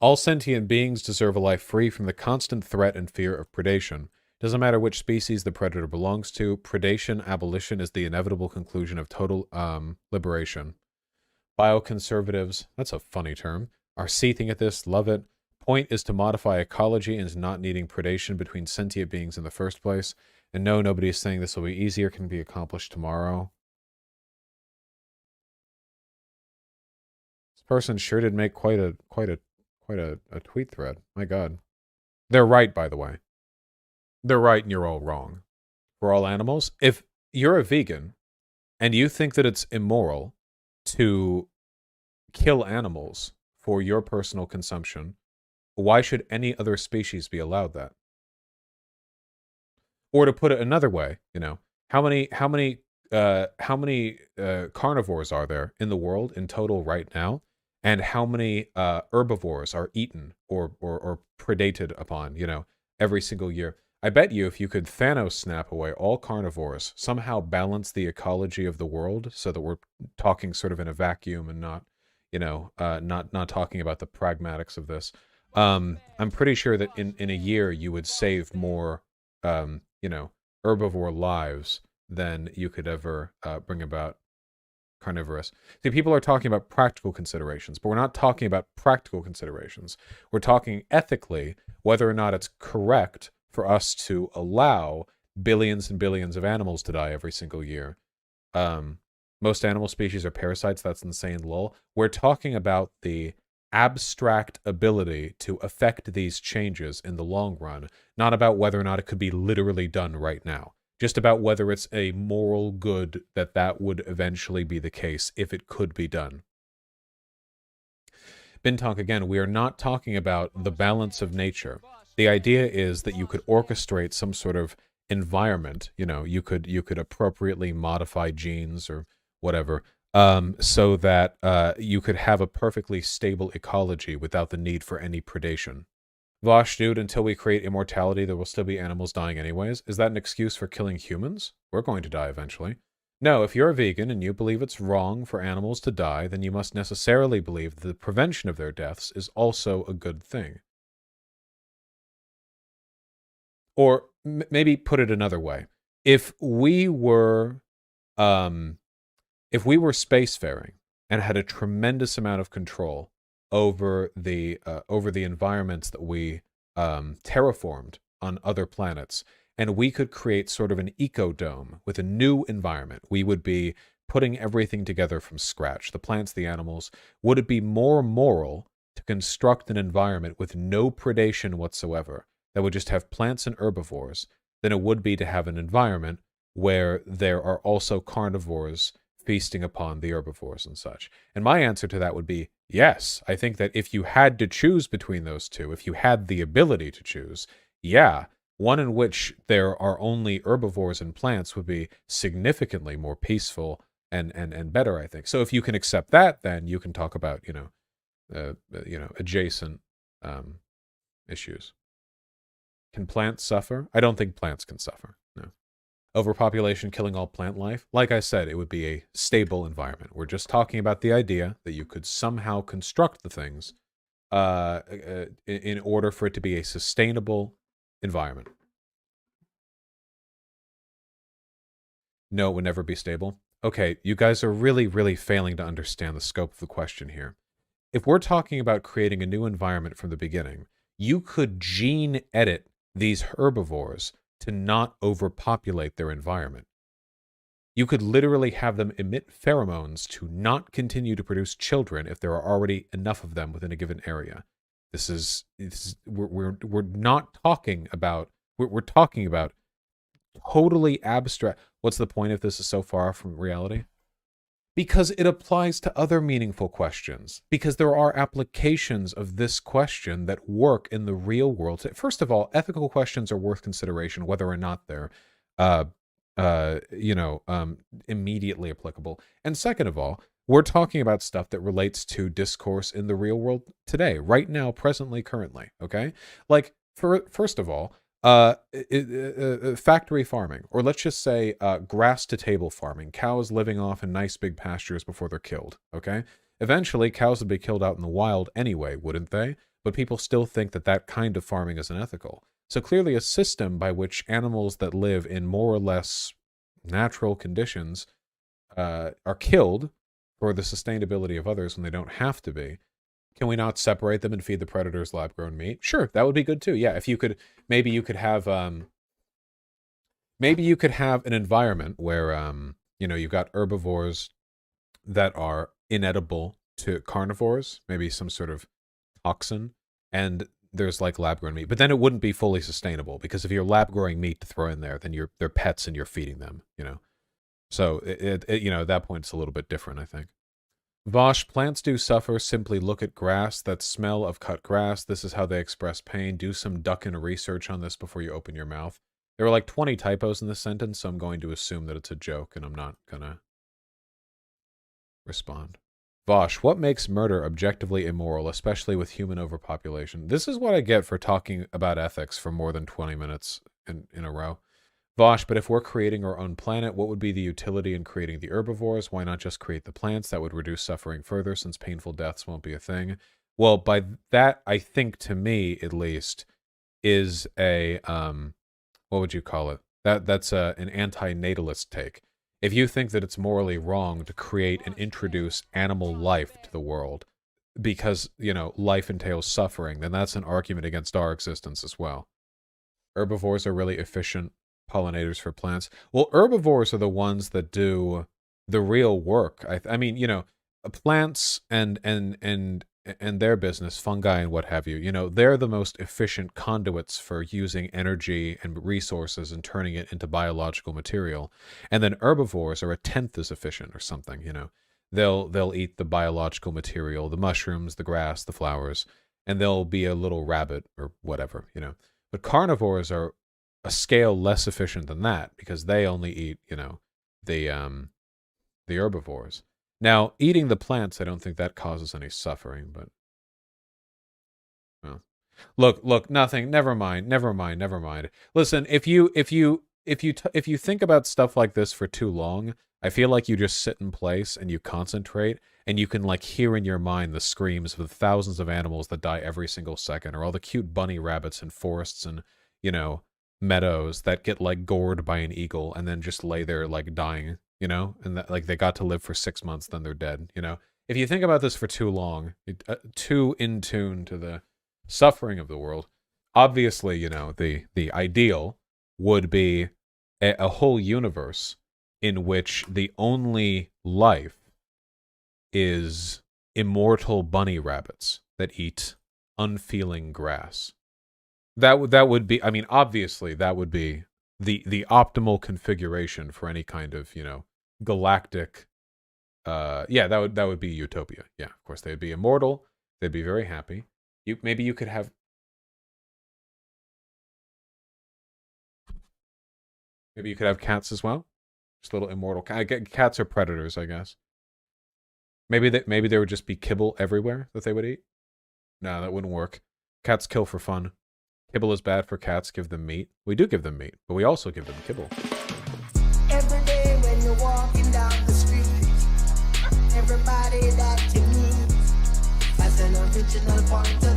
All sentient beings deserve a life free from the constant threat and fear of predation. Doesn't matter which species the predator belongs to. Predation abolition is the inevitable conclusion of total liberation. Bioconservatives, that's a funny term, are seething at this, love it. Point is to modify ecology and not needing predation between sentient beings in the first place. And no, nobody is saying this will be easier, can be accomplished tomorrow. This person sure did make quite a tweet thread. My God. They're right, by the way. They're right and you're all wrong. For all animals, if you're a vegan and you think that it's immoral to kill animals for your personal consumption, why should any other species be allowed that? Or to put it another way, you know, how many carnivores are there in the world in total right now? And how many herbivores are eaten or predated upon, you know, every single year? I bet you if you could Thanos snap away all carnivores, somehow balance the ecology of the world so that we're talking sort of in a vacuum and not, you know, not talking about the pragmatics of this. I'm pretty sure that in a year you would save more, you know, herbivore lives than you could ever bring about carnivorous. See, people are talking about practical considerations, but we're not talking about practical considerations. We're talking ethically whether or not it's correct for us to allow billions and billions of animals to die every single year. Most animal species are parasites. That's insane, lol. We're talking about the abstract ability to affect these changes in the long run, not about whether or not it could be literally done right now. Just about whether it's a moral good that would eventually be the case if it could be done. Bintalk, again, we are not talking about the balance of nature. The idea is that you could orchestrate some sort of environment, you know, you could appropriately modify genes or whatever, so that you could have a perfectly stable ecology without the need for any predation. Vaush, dude, until we create immortality, there will still be animals dying anyways. Is that an excuse for killing humans? We're going to die eventually. No, if you're a vegan and you believe it's wrong for animals to die, then you must necessarily believe that the prevention of their deaths is also a good thing. Or maybe put it another way. If we were spacefaring and had a tremendous amount of control over the environments that we terraformed on other planets, and we could create sort of an ecodome with a new environment, we would be putting everything together from scratch, the plants, the animals. Would it be more moral to construct an environment with no predation whatsoever, that would just have plants and herbivores, than it would be to have an environment where there are also carnivores feasting upon the herbivores and such? And my answer to that would be yes. I think that if you had to choose between those two, if you had the ability to choose, yeah, one in which there are only herbivores and plants would be significantly more peaceful and better, I think. So if you can accept that, then you can talk about, adjacent issues. Can plants suffer? I don't think plants can suffer. No. Overpopulation killing all plant life? Like I said, it would be a stable environment. We're just talking about the idea that you could somehow construct the things in order for it to be a sustainable environment. No, it would never be stable. Okay, you guys are really, really failing to understand the scope of the question here. If we're talking about creating a new environment from the beginning, you could gene edit these herbivores to not overpopulate their environment. You could literally have them emit pheromones to not continue to produce children if there are already enough of them within a given area. We're not talking about, we're talking about totally abstract. What's the point if this is so far from reality? Because it applies to other meaningful questions. Because there are applications of this question that work in the real world. First of all, ethical questions are worth consideration, whether or not they're, immediately applicable. And second of all, we're talking about stuff that relates to discourse in the real world today, right now, presently, currently. Okay, like first of all, factory farming, or let's just say grass to table farming, cows living off in nice big pastures before they're killed. Okay, eventually cows would be killed out in the wild anyway, wouldn't they? but people still think that that kind of farming is unethical. So clearly a system by which animals that live in more or less natural conditions are killed for the sustainability of others when they don't have to be. Can we not separate them and feed the predators lab-grown meat? Sure, that would be good too. Yeah, if you could, maybe you could have an environment where you've got herbivores that are inedible to carnivores, maybe some sort of toxin, and there's like lab-grown meat. But then it wouldn't be fully sustainable, because if you're lab-growing meat to throw in there, then they're pets and you're feeding them, So at that point it's a little bit different, I think. Vaush, plants do suffer. Simply look at grass. That smell of cut grass. This is how they express pain. Do some ducking research on this before you open your mouth. There were like 20 typos in this sentence, so I'm going to assume that it's a joke, and I'm not gonna respond. Vaush, what makes murder objectively immoral, especially with human overpopulation? This is what I get for talking about ethics for more than 20 minutes in a row. Vaush, but if we're creating our own planet, what would be the utility in creating the herbivores? Why not just create the plants? That would reduce suffering further, since painful deaths won't be a thing. Well, by that, I think, to me, at least, is a, what would you call it? That's an anti-natalist take. If you think that it's morally wrong to create and introduce animal life to the world because, life entails suffering, then that's an argument against our existence as well. Herbivores are really efficient pollinators for plants. Well, herbivores are the ones that do the real work. I mean, plants and their business, fungi and what have you, they're the most efficient conduits for using energy and resources and turning it into biological material. And then herbivores are a tenth as efficient or something, They'll eat the biological material, the mushrooms, the grass, the flowers, and they'll be a little rabbit or whatever, But carnivores are a scale less efficient than that, because they only eat, the herbivores. Now, eating the plants, I don't think that causes any suffering, but well. Look, nothing. Never mind. Listen, if you think about stuff like this for too long, I feel like you just sit in place and you concentrate, and you can like hear in your mind the screams of the thousands of animals that die every single second, or all the cute bunny rabbits in forests and, meadows that get like gored by an eagle and then just lay there like dying, and that like they got to live for 6 months, then they're dead. If you think about this for too long, too in tune to the suffering of the world, obviously, the ideal would be a whole universe in which the only life is immortal bunny rabbits that eat unfeeling grass. That would be, I mean, obviously that would be the optimal configuration for any kind of, galactic, that would be utopia. Yeah, of course, they'd be immortal. They'd be very happy. Maybe you could have cats as well. Just little immortal cats are predators, I guess. Maybe there would just be kibble everywhere that they would eat. No, that wouldn't work. Cats kill for fun. Kibble is bad for cats. Give them meat. We do give them meat, but we also give them kibble. Every day when you're walking down the street, everybody that you meet has an original point of